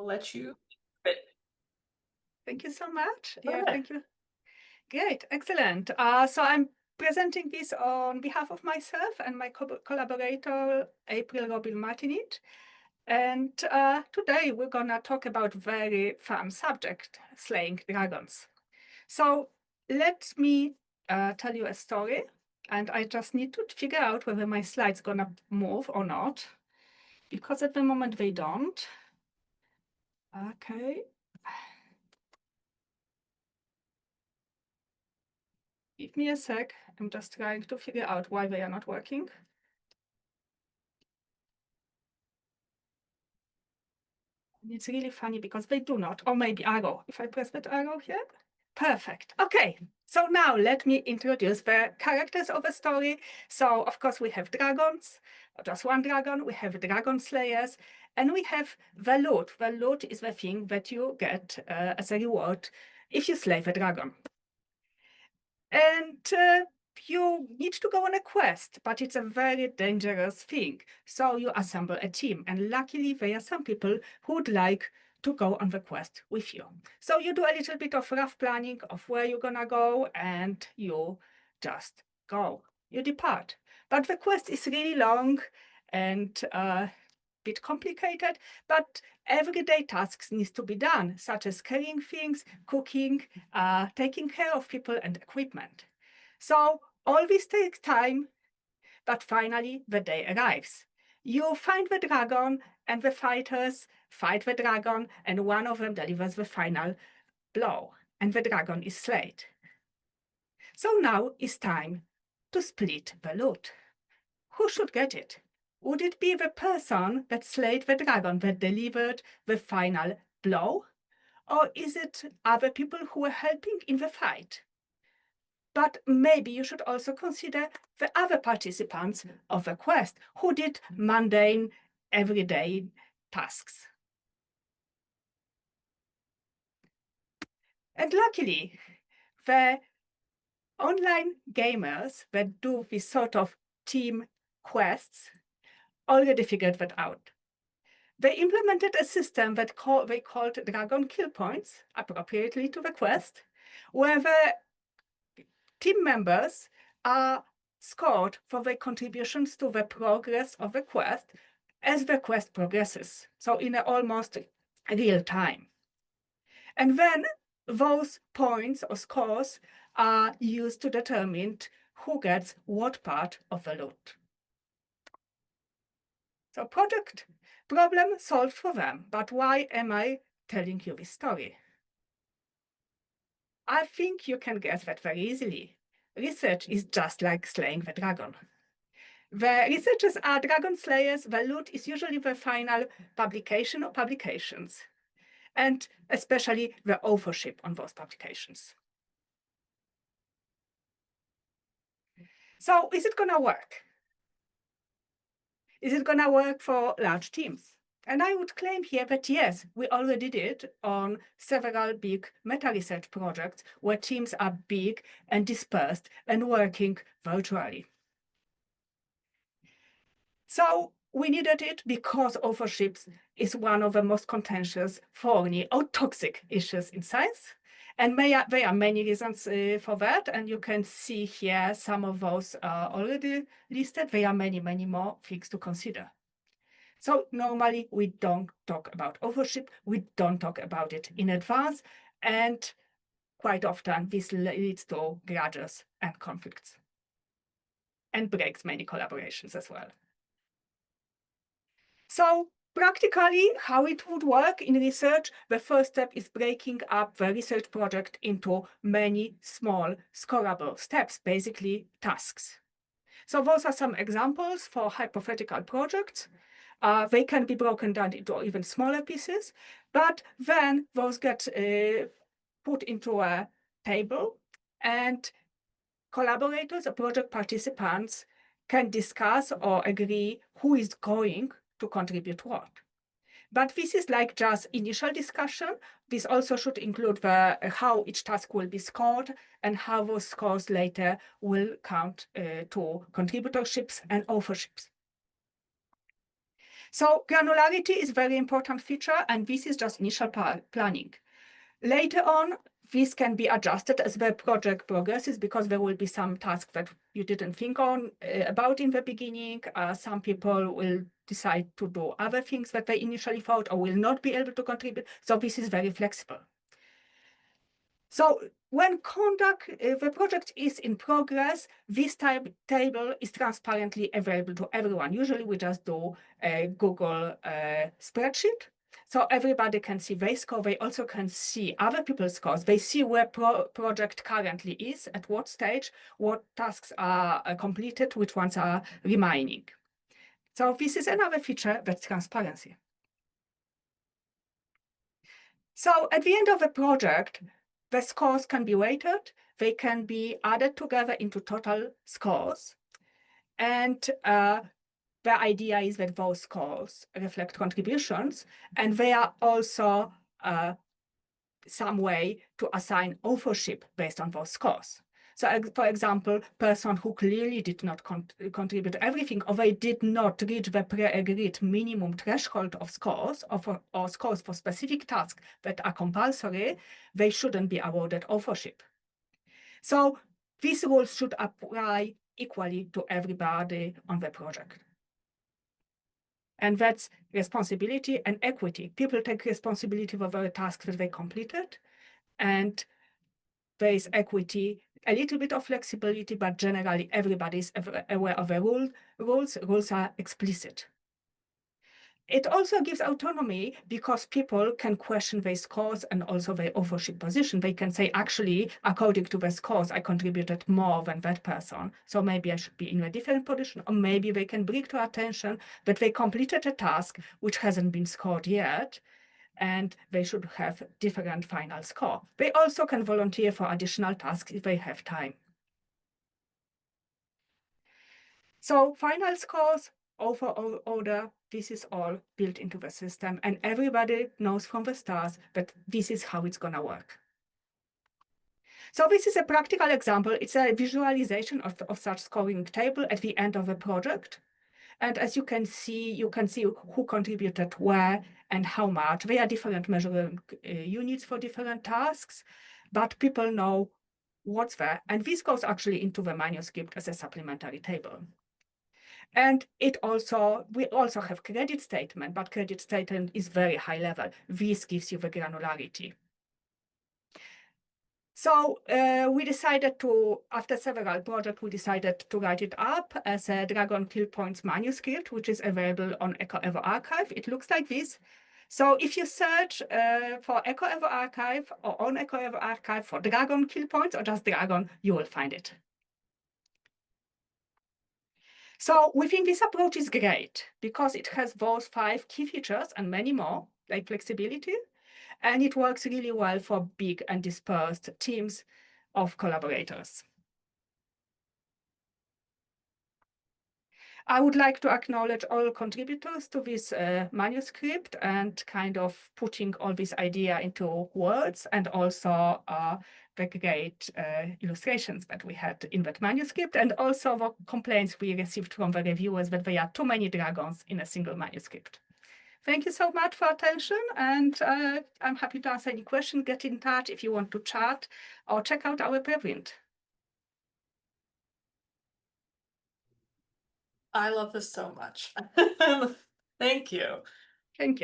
I'll let you. But Thank you so much. go Yeah, ahead. thank you. Great, excellent. So I'm presenting this on behalf of myself and my collaborator, April Robin-Martinit. And today we're gonna talk about very fun subject, slaying dragons. So let me tell you a story, and I just need to figure out whether my slide's gonna move or not, because at the moment they don't. Okay. Give me a sec. I'm just trying to figure out why they are not working. And it's really funny because they do not, or maybe arrow. If I press that arrow here, perfect. Okay, so now let me introduce the characters of the story. So of course we have dragons, just one dragon, we have dragon slayers, and we have the loot. The loot is the thing that you get as a reward if you slay the dragon. And you need to go on a quest, but it's a very dangerous thing. So you assemble a team, and luckily there are some people who would like to go on the quest with you. So you do a little bit of rough planning of where you're gonna go, and you just go. You depart. But the quest is really long and a bit complicated, but everyday tasks need to be done, such as carrying things, cooking, taking care of people and equipment. So all this takes time, but finally the day arrives. You find the dragon, and the fighters fight the dragon, and one of them delivers the final blow, and the dragon is slain. So now it's time to split the loot. Who should get it? Would it be the person that slayed the dragon that delivered the final blow? Or is it other people who were helping in the fight? But maybe you should also consider the other participants of the quest who did mundane, everyday tasks. And luckily, the online gamers that do this sort of team quests already figured that out. They implemented a system that they called Dragon Kill Points, appropriately to the quest, where the team members are scored for their contributions to the progress of the quest as the quest progresses, so in almost real time. And then those points or scores are used to determine who gets what part of the loot. So project problem solved for them, but why am I telling you this story? I think you can guess that very easily. Research is just like slaying the dragon. The researchers are dragon slayers. The loot is usually the final publication or publications, and especially the authorship on those publications. So is it going to work? Is it going to work for large teams? And I would claim here that yes, we already did on several big meta-research projects where teams are big and dispersed and working virtually. So we needed it because authorship is one of the most contentious, thorny, or toxic issues in science. And there are many reasons for that. And you can see here some of those are already listed. There are many, many more things to consider. So normally we don't talk about authorship. We don't talk about it in advance. And quite often this leads to grudges and conflicts and breaks many collaborations as well. So practically how it would work in research, the first step is breaking up the research project into many small scorable steps, basically tasks. So those are some examples for hypothetical projects. They can be broken down into even smaller pieces, but then those get put into a table, and collaborators or project participants can discuss or agree who is going to contribute what. But this is like just initial discussion. This also should include how each task will be scored and how those scores later will count to contributorships and authorships. So granularity is a very important feature, and this is just initial planning. Later on, this can be adjusted as the project progresses, because there will be some tasks that you didn't think about in the beginning. Some people will decide to do other things that they initially thought or will not be able to contribute. So this is very flexible. So when the project is in progress, this table is transparently available to everyone. Usually we just do a Google spreadsheet. So everybody can see their score. They also can see other people's scores. They see where project currently is, at what stage, what tasks are completed, which ones are remaining. So this is another feature, that's transparency. So at the end of the project, the scores can be weighted. They can be added together into total scores. And the idea is that those scores reflect contributions, and they are also some way to assign authorship based on those scores. So, for example, person who clearly did not contribute everything, or they did not reach the pre-agreed minimum threshold of scores, or scores for specific tasks that are compulsory, they shouldn't be awarded authorship. So these rules should apply equally to everybody on the project. And that's responsibility and equity. People take responsibility for the tasks that they completed, and there is equity, a little bit of flexibility, but generally everybody is aware of the rules. Rules are explicit. It also gives autonomy, because people can question their scores and also their authorship position. They can say, actually, according to the scores, I contributed more than that person, so maybe I should be in a different position. Or maybe they can bring to attention that they completed a task which hasn't been scored yet, and they should have different final score. They also can volunteer for additional tasks if they have time. So final scores, overall order, this is all built into the system, and everybody knows from the start that this is how it's gonna work. So this is a practical example. It's a visualization of such scoring table at the end of a project. And as you can see who contributed where and how much. There are different measuring units for different tasks, but people know what's there. And this goes actually into the manuscript as a supplementary table. And we also have credit statement, but credit statement is very high level. This gives you the granularity. So we decided to, after several projects, we decided to write it up as a Dragon Kill Points manuscript, which is available on EcoEvo Archive. It looks like this. So if you search for EcoEvo Archive or on EcoEvo Archive for Dragon Kill Points or just Dragon, you will find it. So we think this approach is great because it has those 5 key features and many more, like flexibility, and it works really well for big and dispersed teams of collaborators. I would like to acknowledge all contributors to this manuscript and kind of putting all this idea into words, and also the great illustrations that we had in that manuscript, and also the complaints we received from the reviewers that there are too many dragons in a single manuscript. Thank you so much for attention, and I'm happy to answer any question. Get in touch if you want to chat or check out our preprint. I love this so much. Thank you. Thank you.